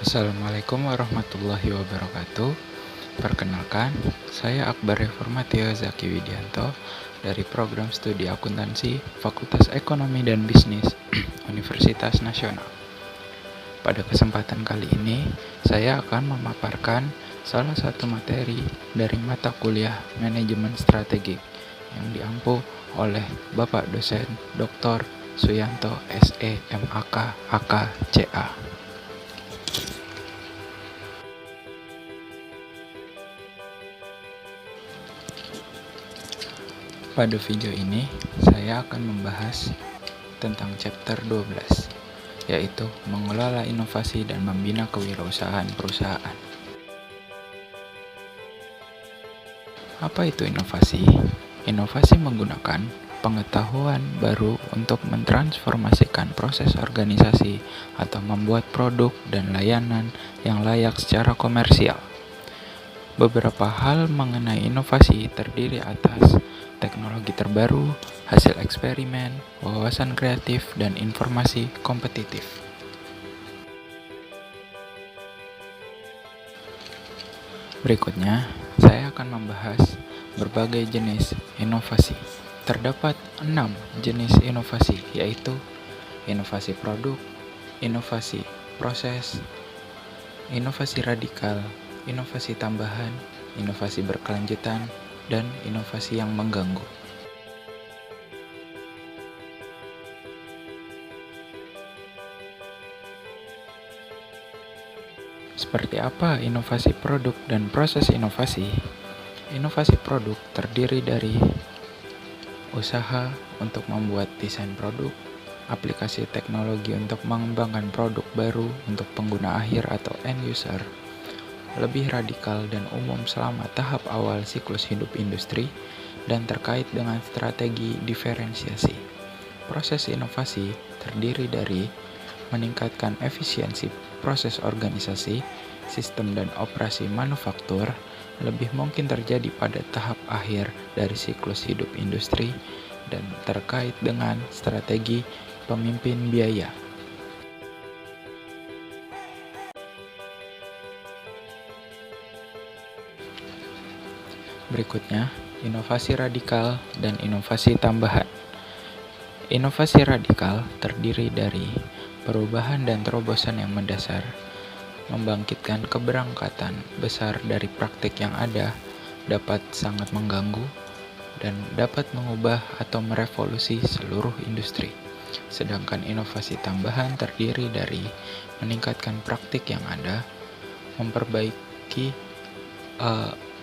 Assalamualaikum warahmatullahi wabarakatuh. Perkenalkan, saya Akbar Reformatio Zaki Widianto dari Program Studi Akuntansi Fakultas Ekonomi dan Bisnis Universitas Nasional. Pada kesempatan kali ini, saya akan memaparkan salah satu materi dari mata kuliah Manajemen Strategik yang diampu oleh Bapak Dosen Dr. Suyanto SE MAK AK CA. Pada video ini, saya akan membahas tentang chapter 12, yaitu mengelola inovasi dan membina kewirausahaan perusahaan. Apa itu inovasi? Inovasi menggunakan pengetahuan baru untuk mentransformasikan proses organisasi atau membuat produk dan layanan yang layak secara komersial. Beberapa hal mengenai inovasi terdiri atas teknologi terbaru, hasil eksperimen, wawasan kreatif, dan informasi kompetitif. Berikutnya, saya akan membahas berbagai jenis inovasi. Terdapat 6 jenis inovasi, yaitu inovasi produk, inovasi proses, inovasi radikal, inovasi tambahan, inovasi berkelanjutan, dan inovasi yang mengganggu. Seperti apa inovasi produk dan proses inovasi? Inovasi produk terdiri dari usaha untuk membuat desain produk, aplikasi teknologi untuk mengembangkan produk baru untuk pengguna akhir atau end user, lebih radikal dan umum selama tahap awal siklus hidup industri, dan terkait dengan strategi diferensiasi. Proses inovasi terdiri dari meningkatkan efisiensi proses organisasi, sistem dan operasi manufaktur, lebih mungkin terjadi pada tahap akhir dari siklus hidup industri, dan terkait dengan strategi pemimpin biaya. Berikutnya, inovasi radikal dan inovasi tambahan. Inovasi radikal terdiri dari perubahan dan terobosan yang mendasar, membangkitkan keberangkatan besar dari praktik yang ada, dapat sangat mengganggu, dan dapat mengubah atau merevolusi seluruh industri. Sedangkan inovasi tambahan terdiri dari meningkatkan praktik yang ada, memperbaiki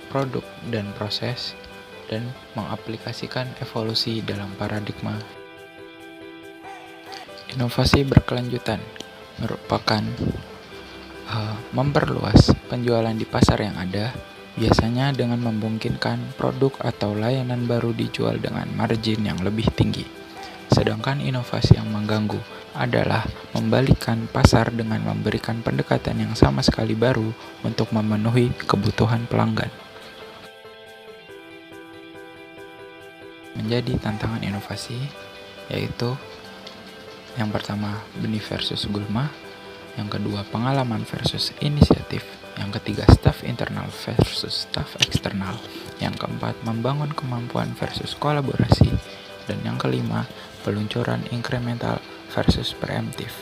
produk dan proses, dan mengaplikasikan evolusi dalam paradigma. Inovasi berkelanjutan merupakan memperluas penjualan di pasar yang ada, biasanya dengan memungkinkan produk atau layanan baru dijual dengan margin yang lebih tinggi. Sedangkan inovasi yang mengganggu adalah membalikkan pasar dengan memberikan pendekatan yang sama sekali baru untuk memenuhi kebutuhan pelanggan. Menjadi tantangan inovasi, yaitu yang pertama benih versus gulma, yang kedua pengalaman versus inisiatif, yang ketiga staff internal versus staff eksternal, yang keempat membangun kemampuan versus kolaborasi, dan yang kelima peluncuran incremental versus preemptif.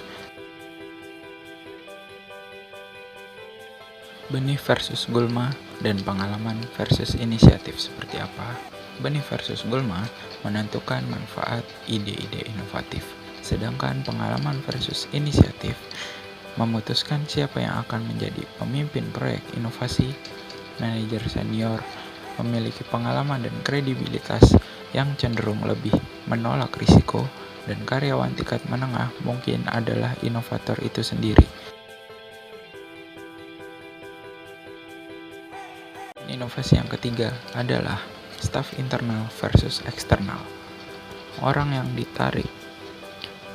Benih versus gulma dan pengalaman versus inisiatif seperti apa? Benih versus gulma menentukan manfaat ide-ide inovatif, sedangkan pengalaman versus inisiatif memutuskan siapa yang akan menjadi pemimpin proyek inovasi. Manajer senior memiliki pengalaman dan kredibilitas yang cenderung lebih menolak risiko, dan karyawan tingkat menengah mungkin adalah inovator itu sendiri. Inovasi yang ketiga adalah staff internal versus eksternal. Orang yang ditarik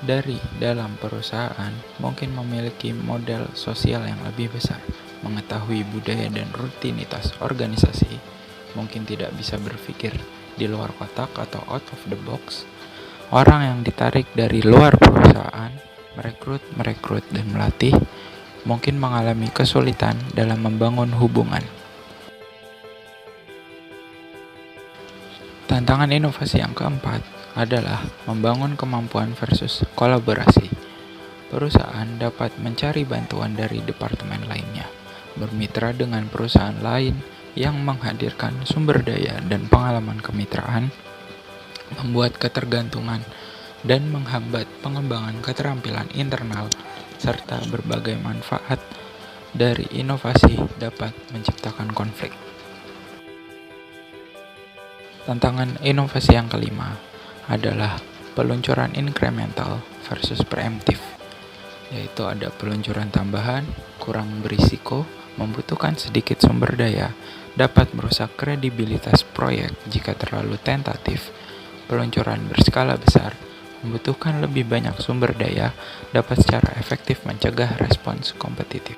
dari dalam perusahaan mungkin memiliki modal sosial yang lebih besar, mengetahui budaya dan rutinitas organisasi, mungkin tidak bisa berpikir di luar kotak atau out of the box. Orang yang ditarik dari luar perusahaan merekrut dan melatih mungkin mengalami kesulitan dalam membangun hubungan. Tantangan inovasi yang keempat adalah membangun kemampuan versus kolaborasi. Perusahaan dapat mencari bantuan dari departemen lainnya, bermitra dengan perusahaan lain yang menghadirkan sumber daya dan pengalaman kemitraan, membuat ketergantungan, dan menghambat pengembangan keterampilan internal, serta berbagai manfaat dari inovasi dapat menciptakan konflik. Tantangan inovasi yang kelima adalah peluncuran incremental versus preemptive, yaitu ada peluncuran tambahan, kurang berisiko, membutuhkan sedikit sumber daya, dapat merusak kredibilitas proyek jika terlalu tentatif. Peluncuran berskala besar, membutuhkan lebih banyak sumber daya, dapat secara efektif mencegah respons kompetitif.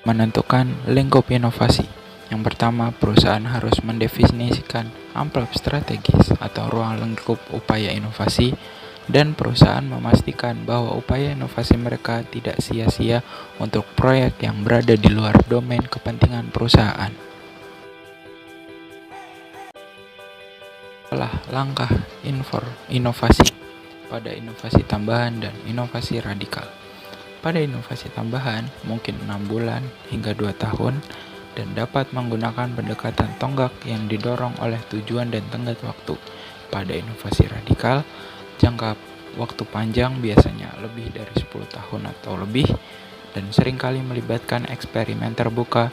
Menentukan lingkup inovasi. Yang pertama, perusahaan harus mendefinisikan amplop strategis atau ruang lingkup upaya inovasi, dan perusahaan memastikan bahwa upaya inovasi mereka tidak sia-sia untuk proyek yang berada di luar domain kepentingan perusahaan. Setelah langkah inovasi pada inovasi tambahan dan inovasi radikal. Pada inovasi tambahan mungkin 6 bulan hingga 2 tahun dan dapat menggunakan pendekatan tonggak yang didorong oleh tujuan dan tenggat waktu. Pada inovasi radikal, jangka waktu panjang biasanya lebih dari 10 tahun atau lebih dan seringkali melibatkan eksperimen terbuka.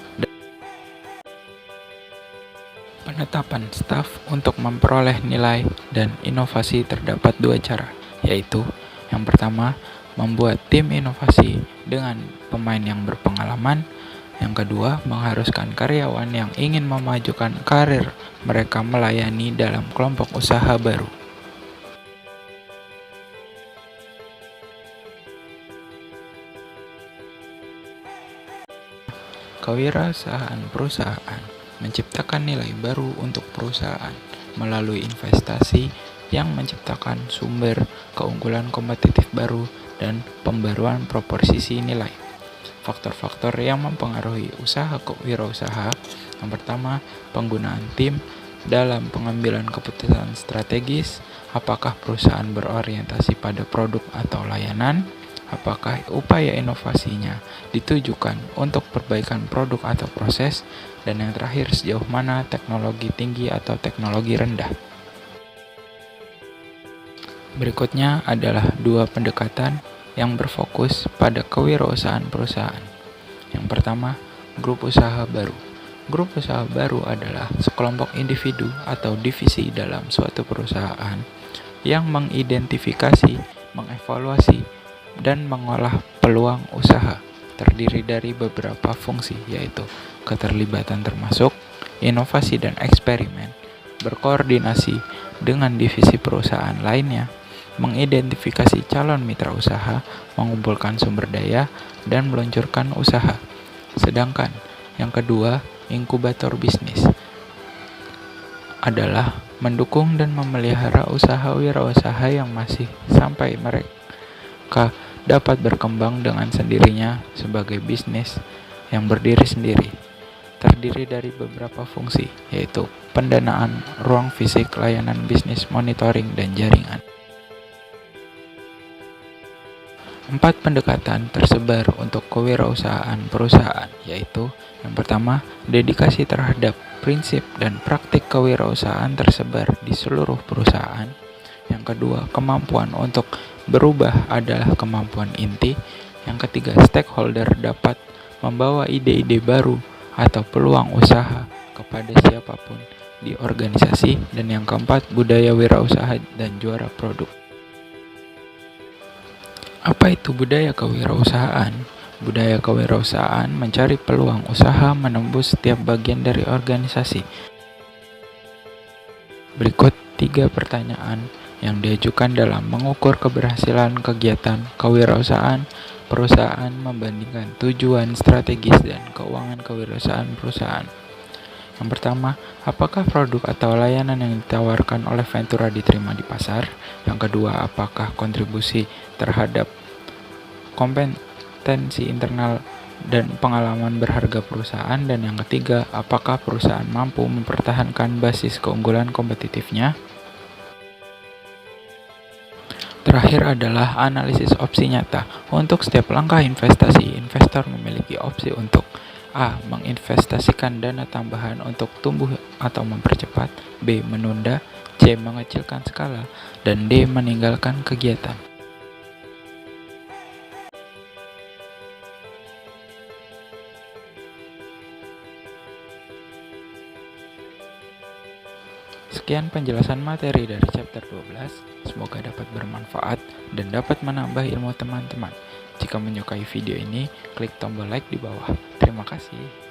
Penetapan staf untuk memperoleh nilai dan inovasi terdapat 2 cara, yaitu yang pertama, membuat tim inovasi dengan pemain yang berpengalaman. Yang kedua, mengharuskan karyawan yang ingin memajukan karir mereka melayani dalam kelompok usaha baru. Kewirausahaan perusahaan menciptakan nilai baru untuk perusahaan melalui investasi yang menciptakan sumber keunggulan kompetitif baru dan pembaruan proporsi nilai. Faktor-faktor yang mempengaruhi usaha kewirausaha. Yang pertama, penggunaan tim dalam pengambilan keputusan strategis. Apakah perusahaan berorientasi pada produk atau layanan? Apakah upaya inovasinya ditujukan untuk perbaikan produk atau proses? Dan yang terakhir, sejauh mana teknologi tinggi atau teknologi rendah? Berikutnya adalah 2 pendekatan yang berfokus pada kewirausahaan perusahaan. Yang pertama, grup usaha baru. Grup usaha baru adalah sekelompok individu atau divisi dalam suatu perusahaan yang mengidentifikasi, mengevaluasi, dan mengolah peluang usaha. Terdiri dari beberapa fungsi, yaitu keterlibatan termasuk inovasi dan eksperimen, berkoordinasi dengan divisi perusahaan lainnya, mengidentifikasi calon mitra usaha, mengumpulkan sumber daya, dan meluncurkan usaha. Sedangkan yang kedua, inkubator bisnis adalah mendukung dan memelihara usaha wirausaha yang masih sampai mereka dapat berkembang dengan sendirinya sebagai bisnis yang berdiri sendiri. Terdiri dari beberapa fungsi, yaitu pendanaan, ruang fisik, layanan bisnis, monitoring, dan jaringan. 4 pendekatan tersebar untuk kewirausahaan perusahaan, yaitu yang pertama, dedikasi terhadap prinsip dan praktik kewirausahaan tersebar di seluruh perusahaan. Yang kedua, kemampuan untuk berubah adalah kemampuan inti. Yang ketiga, stakeholder dapat membawa ide-ide baru atau peluang usaha kepada siapapun di organisasi. Dan yang keempat, budaya wirausaha dan juara produk. Apa itu budaya kewirausahaan? Budaya kewirausahaan mencari peluang usaha menembus setiap bagian dari organisasi. Berikut 3 pertanyaan yang diajukan dalam mengukur keberhasilan kegiatan kewirausahaan perusahaan membandingkan tujuan strategis dan keuangan kewirausahaan perusahaan. Yang pertama, apakah produk atau layanan yang ditawarkan oleh Ventura diterima di pasar? Yang kedua, apakah kontribusi terhadap kompetensi internal dan pengalaman berharga perusahaan. Dan yang ketiga, apakah perusahaan mampu mempertahankan basis keunggulan kompetitifnya. Terakhir adalah analisis opsi nyata. Untuk setiap langkah investasi, investor memiliki opsi untuk A. Menginvestasikan dana tambahan untuk tumbuh atau mempercepat, B. Menunda, C. Mengecilkan skala, dan D. Meninggalkan kegiatan. Sekian penjelasan materi dari chapter 12, semoga dapat bermanfaat dan dapat menambah ilmu teman-teman. Jika menyukai video ini, klik tombol like di bawah. Terima kasih.